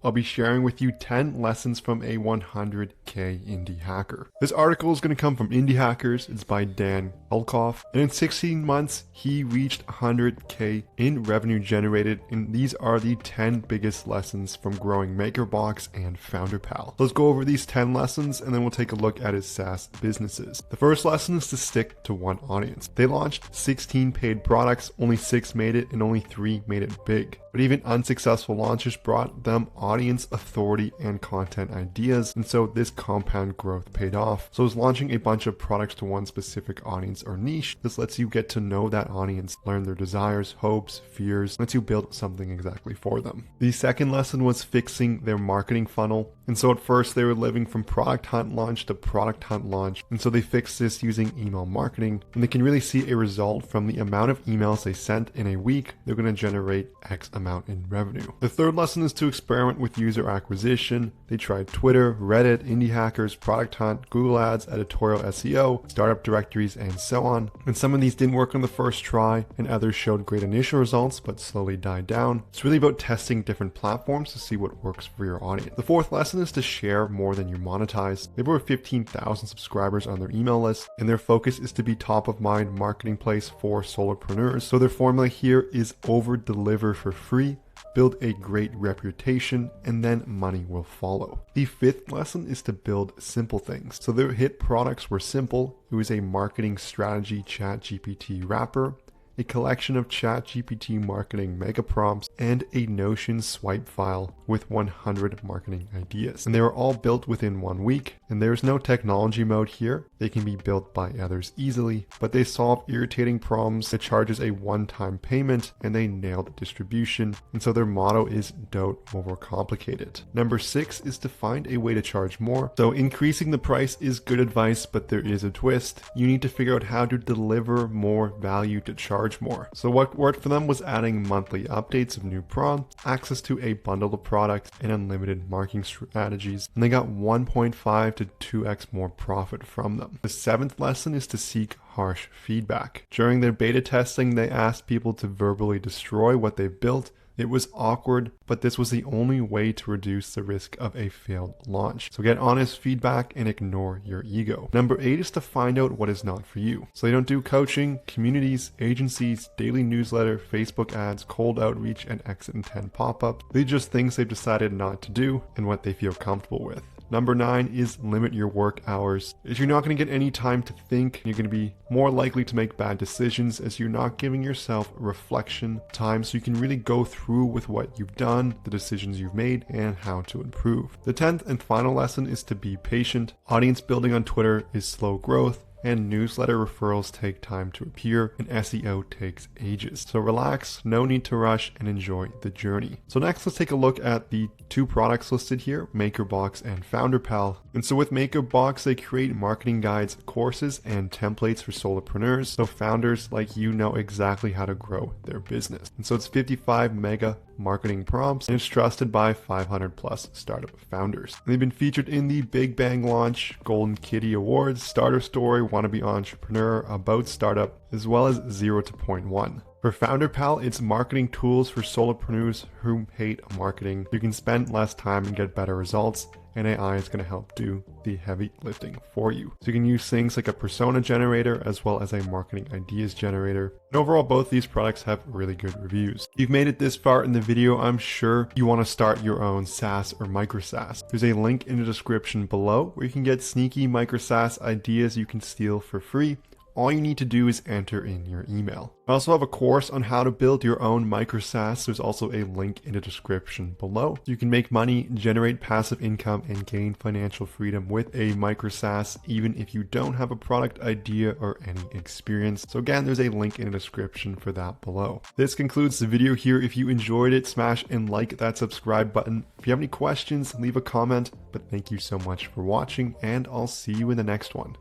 I'll be sharing with you 10 lessons from a 100K indie hacker. This article is going to come from Indie Hackers. It's by Dan Elkoff. And in 16 months, he reached 100K in revenue generated. And these are the 10 biggest lessons from growing MakerBox and FounderPal. Let's go over these 10 lessons and then we'll take a look at his SaaS businesses. The first lesson is to stick to one audience. They launched 16 paid products, only 6 made it and only 3 made it big. But even unsuccessful launches brought them audience authority and content ideas, and so this compound growth paid off. So is launching a bunch of products to one specific audience or niche. This lets you get to know that audience, learn their desires, hopes, fears, lets you build something exactly for them. The second lesson was fixing their marketing funnel. And so at first they were living from product hunt launch to product hunt launch. And so they fixed this using email marketing, and they can really see a result from the amount of emails they sent in a week. They're going to generate X amount in revenue. The third lesson is to experiment with user acquisition. They tried Twitter, Reddit, Indie Hackers, Product Hunt, Google Ads, editorial SEO, startup directories, and so on. And some of these didn't work on the first try, and others showed great initial results but slowly died down. It's really about testing different platforms to see what works for your audience. The fourth lesson is to share more than you monetize. They have over 15,000 subscribers on their email list, and their focus is to be top of mind marketing place for solopreneurs. So their formula here is over deliver for free, build a great reputation, and then money will follow. The fifth lesson is to build simple things. So their hit products were simple. It was a marketing strategy ChatGPT wrapper, a collection of ChatGPT marketing mega prompts, and a Notion swipe file with 100 marketing ideas. And they were all built within 1 week, and there's no technology mode here. They can be built by others easily, but they solve irritating problems. It charges a one-time payment, and they nailed distribution. And so their motto is don't overcomplicate it. Number 6 is to find a way to charge more. So increasing the price is good advice, but there is a twist. You need to figure out how to deliver more value to charge more. So what worked for them was adding monthly updates of new prompts, access to a bundle of products, and unlimited marketing strategies. And they got 1.5 to 2x more profit from them. The seventh lesson is to seek harsh feedback. During their beta testing, they asked people to verbally destroy what they've built. It was awkward, but this was the only way to reduce the risk of a failed launch. So get honest feedback and ignore your ego. Number 8 is to find out what is not for you. So they don't do coaching, communities, agencies, daily newsletter, Facebook ads, cold outreach, and exit intent pop-up. These are just things they've decided not to do and what they feel comfortable with. Number 9 is limit your work hours. If you're not going to get any time to think, you're going to be more likely to make bad decisions as you're not giving yourself reflection time so you can really go through with what you've done, the decisions you've made, and how to improve. The 10th and final lesson is to be patient. Audience building on Twitter is slow growth, and newsletter referrals take time to appear, and SEO takes ages. So relax, no need to rush, and enjoy the journey. So next, let's take a look at the 2 products listed here, MakerBox and FounderPal. And so with MakerBox, they create marketing guides, courses, and templates for solopreneurs, so founders like you know exactly how to grow their business. And so it's 55 mega marketing prompts, and it's trusted by 500 plus startup founders. And they've been featured in the Big Bang Launch, Golden Kitty Awards, Starter Story, Wannabe Entrepreneur, About Startup, as well as 0 to 0.1. For FounderPal, it's marketing tools for solopreneurs who hate marketing. You can spend less time and get better results, and AI is going to help do the heavy lifting for you. So you can use things like a persona generator as well as a marketing ideas generator. And overall, both these products have really good reviews. If you've made it this far in the video, I'm sure you want to start your own SaaS or micro SaaS. There's a link in the description below where you can get sneaky micro SaaS ideas you can steal for free. All you need to do is enter in your email. I also have a course on how to build your own micro SaaS. There's also a link in the description below. You can make money, generate passive income, and gain financial freedom with a micro SaaS, even if you don't have a product idea or any experience. So again, there's a link in the description for that below. This concludes the video here. If you enjoyed it, smash and like that subscribe button. If you have any questions, leave a comment. But thank you so much for watching, and I'll see you in the next one.